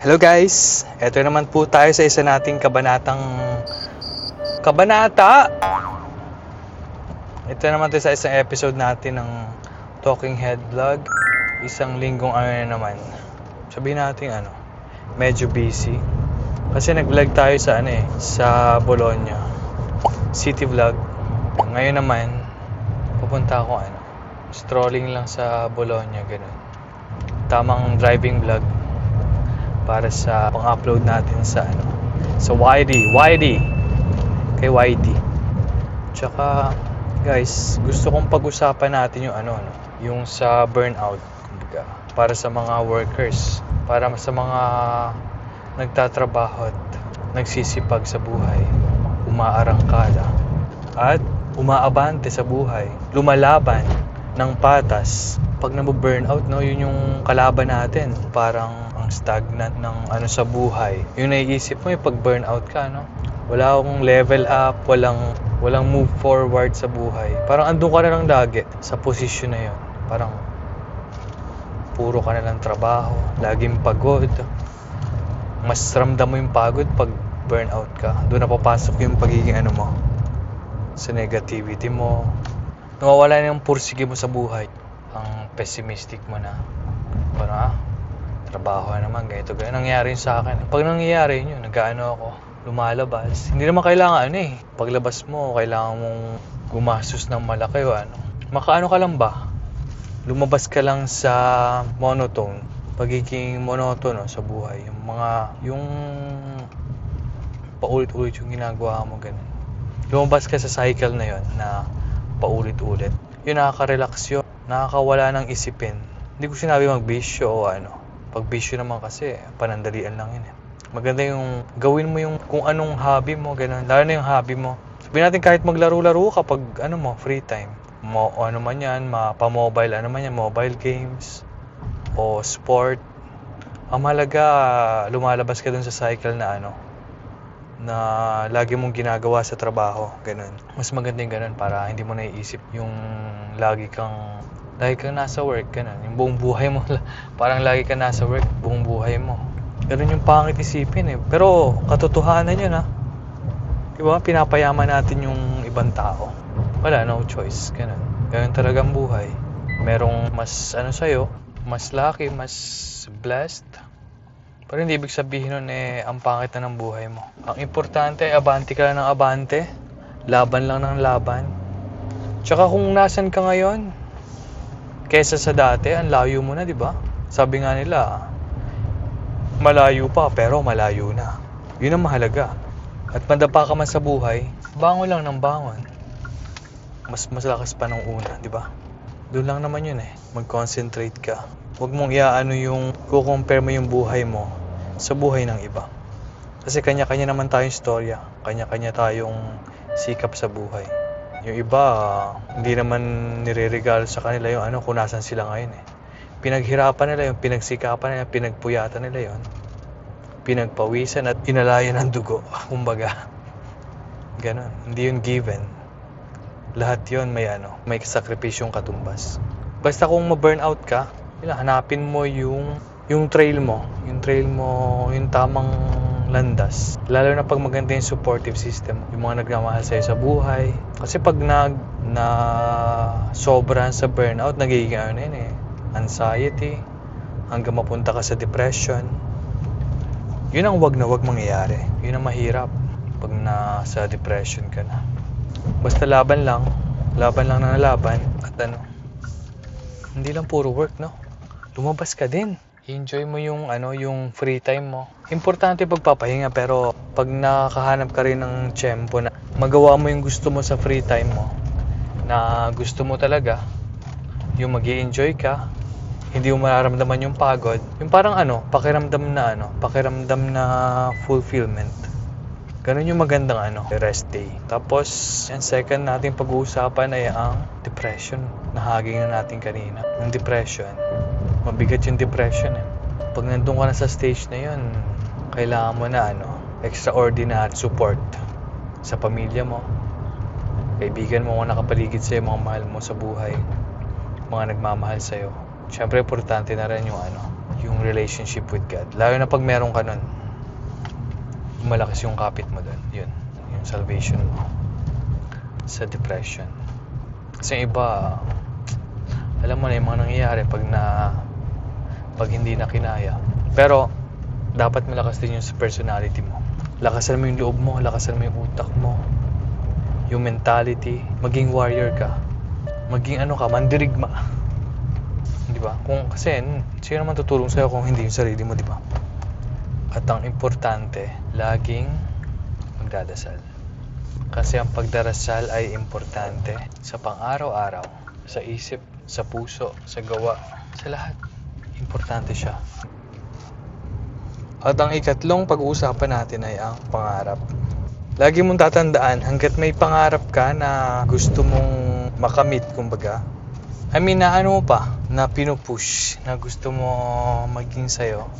Hello guys! Ito naman po tayo sa isa nating kabanata! Ito naman tayo sa isang episode natin ng Talking Head Vlog. Isang linggong naman. Sabihin natin medyo busy. Kasi nag-vlog tayo sa Bologna. City vlog. Ngayon naman, pupunta ako strolling lang sa Bologna, ganun. Tamang driving vlog para sa pang-upload natin sa YD kay YD. Tsaka guys, gusto kong pag-usapan natin yung sa burnout, kumbaga, para sa mga workers, para sa mga nagtatrabaho at nagsisipag sa buhay, umaarangkada at umaabante sa buhay, lumalaban ng patas. Pag nabu-burnout, yun yung kalaban natin. Parang ang stagnant ng sa buhay. Yung naiisip mo pag burnout ka, wala akong level up, walang move forward sa buhay. Parang andun ka na lang lagi sa posisyon na yun. Parang puro ka na lang trabaho, laging pagod. Mas ramdam mo yung pagod pag burnout ka. Doon na papasok yung pagiging mo sa negativity mo. Nawawala na yung pursige mo sa buhay. Ang pessimistic mo na. Parang trabaho naman, ganito. Nangyayari yun sa akin. Pag nangyayari yun, ako, lumalabas. Hindi naman kailangan paglabas mo, kailangan mong gumastos ng malaki o Makaano ka lang ba? Lumabas ka lang sa monotone. Pagiging monotono sa buhay. Yung paulit-ulit yung ginagawa mo, ganun. Lumabas ka sa cycle na yun na paulit-ulit. Yun, nakaka-relax yun. Nakakawala ng isipin. Hindi ko sinabi magbisyo o Pag bisyo naman kasi, panandalian lang yun. Maganda yung gawin mo yung kung anong hobby mo, ganun. Lalo na yung hobby mo. Sabihin natin kahit maglaro-laro ka pag free time. Man yan, pa-mobile, mobile games o sport. Ang mahalaga, lumalabas ka dun sa cycle na na lagi mong ginagawa sa trabaho, ganun. Mas maganda yung ganun para hindi mo naiisip yung lagi kang nasa work, ganun. Yung buong buhay mo, parang lagi kang nasa work, buong buhay mo. Ganun yung pangit isipin Pero katotohanan yun Diba? Pinapayaman natin yung ibang tao. Wala, no choice, ganun. Ganun talagang buhay. Merong mas sa'yo, mas lucky, mas blessed. Pero hindi ibig sabihin nun ang pangit na ng buhay mo. Ang importante ay abante ka lang ng abante. Laban lang ng laban. Tsaka kung nasan ka ngayon, kesa sa dati, ang layo mo na, di ba? Sabi nga nila, malayo pa pero malayo na. Yun ang mahalaga. At madapa ka man sa buhay, bangon lang ng bangon. Mas lakas pa nung una, di ba? Doon lang naman yun Mag-concentrate ka. Huwag mong yung kukompare mo yung buhay mo sa buhay ng iba. Kasi kanya-kanya naman tayong istorya. Kanya-kanya tayong sikap sa buhay. Yung iba, hindi naman nireregalo sa kanila yung kung nasan sila ngayon Pinaghirapan nila yung pinagsikapan nila, pinagpuyatan nila yon. Pinagpawisan at inalayan ng dugo. Kumbaga, ganun. Hindi yun given. Lahat yon may sakripisyong katumbas. Basta kung ma-burnout ka, hanapin mo yung trail mo, yung tamang landas. Lalo na pag maganda yung supportive system, yung mga nagmamahal sa'yo sa buhay. Kasi pag sobrahan sa burnout, nagiging anxiety, hanggang mapunta ka sa depression. Yun ang wag mangyayari. Yun ang mahirap pag nasa depression ka na. Basta laban lang ng laban at hindi lang puro work, lumabas ka din. Enjoy mo yung free time mo. Importante pagpapahinga, pero pag nakahanap ka rin ng tiyempo na magawa mo yung gusto mo sa free time mo, na gusto mo talaga, yung mag-i-enjoy ka, hindi mo mararamdaman yung pagod, yung parang pakiramdam na fulfillment. Ganun yung magandang rest day. Tapos, yung second nating pag-uusapan ay ang depression. Nahaging na natin kanina. Yung depression. Mabigat yung depression Pag nandun ka na sa stage na yun, kailangan mo na extraordinary support sa pamilya mo, kaibigan mo, mga nakapaligid sa'yo, mga mahal mo sa buhay, mga nagmamahal sa'yo. Siyempre, importante na rin yung relationship with God. Lalo na pag meron ka nun, malakas yung kapit mo dun. Yun, yung salvation mo sa depression. Kasi yung iba, alam mo na yung mga nangyayari pag hindi na kinaya. Pero dapat malakas din yung personality mo. Lakasan mo yung loob mo, lakasan mo yung utak mo, yung mentality, maging warrior ka, maging mandirigma. Di ba? Kasi sino naman tutulong sa'yo kung hindi yung sarili mo, di ba? At ang importante, laging magdadasal. Kasi ang pagdarasal ay importante sa pang-araw-araw, sa isip, sa puso, sa gawa, sa lahat. Importante siya. At ang ikatlong pag-uusapan natin ay ang pangarap. Lagi mong tatandaan, hanggat may pangarap ka na gusto mong makamit, kumbaga, na pinupush, na gusto mo maging sa'yo,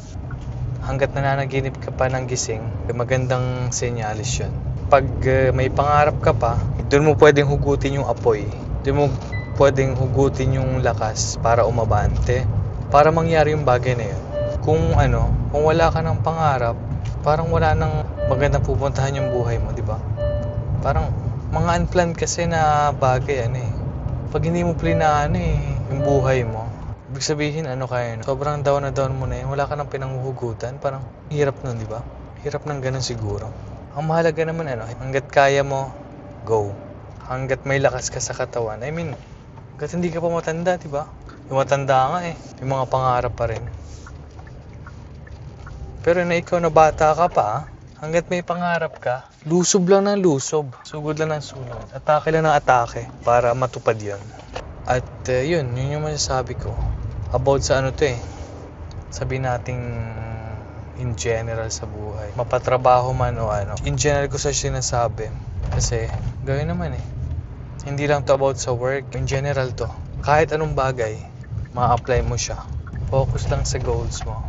hanggat nananaginip ka pa ng gising, magandang senyalis yun. Pag may pangarap ka pa, doon mo pwedeng hugutin yung apoy. Doon mo pwedeng hugutin yung lakas para umabante, para mangyari yung bagay na yun. Kung wala ka ng pangarap, parang wala nang magandang pupuntahan yung buhay mo, di ba? Parang mga unplanned kasi na bagay Pag hindi mo plinano yung buhay mo, ibig sabihin sobrang down na down mo na yun, wala ka nang pinanghuhugutan, parang hirap nun, di ba? Hirap ng ganun siguro. Ang mahalaga naman hanggat kaya mo, go. Hanggat may lakas ka sa katawan, hanggat hindi ka pa matanda, di ba? Yung matanda nga yung mga pangarap pa rin. Pero ikaw na bata ka pa, hanggat may pangarap ka, lusob lang ng lusob, sugod lang ng sugod, atake lang ng atake para matupad yun. At yun yung masasabi ko about sa sabihin nating in general sa buhay, mapatrabaho man o in general ko sa sinasabi kasi gawin naman hindi lang to about sa work, in general to, kahit anong bagay ma-apply mo siya. Focus lang sa goals mo,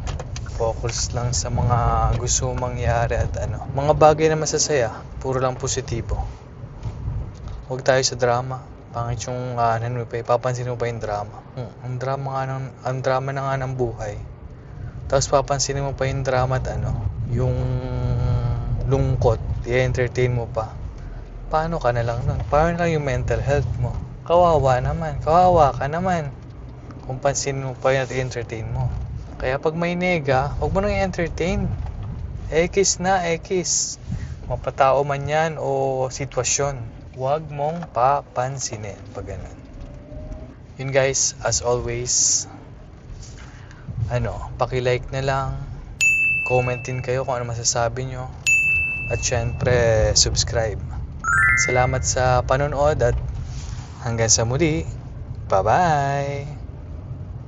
focus lang sa mga gusto mong mangyari at mga bagay na masasaya, puro lang positibo. Huwag tayo sa drama. Pangit yung papansin mo pa yung drama. Ang drama na nga ng buhay. Tapos papansinin mo pa yung drama at yung lungkot, i-entertain mo pa. Paano ka na lang nun? Paano lang yung mental health mo? Kawawa ka naman. Kung pansinin mo pa yun at i-entertain mo. Kaya pag may nega, huwag mo nang i-entertain. X. Mapatao man yan o sitwasyon. Huwag mong papansinin pag ganun. Yun guys, as always, paki-like na lang, comment din kayo kung ano masasabi nyo, at syempre, subscribe. Salamat sa panonood at hanggang sa muli. Bye-bye!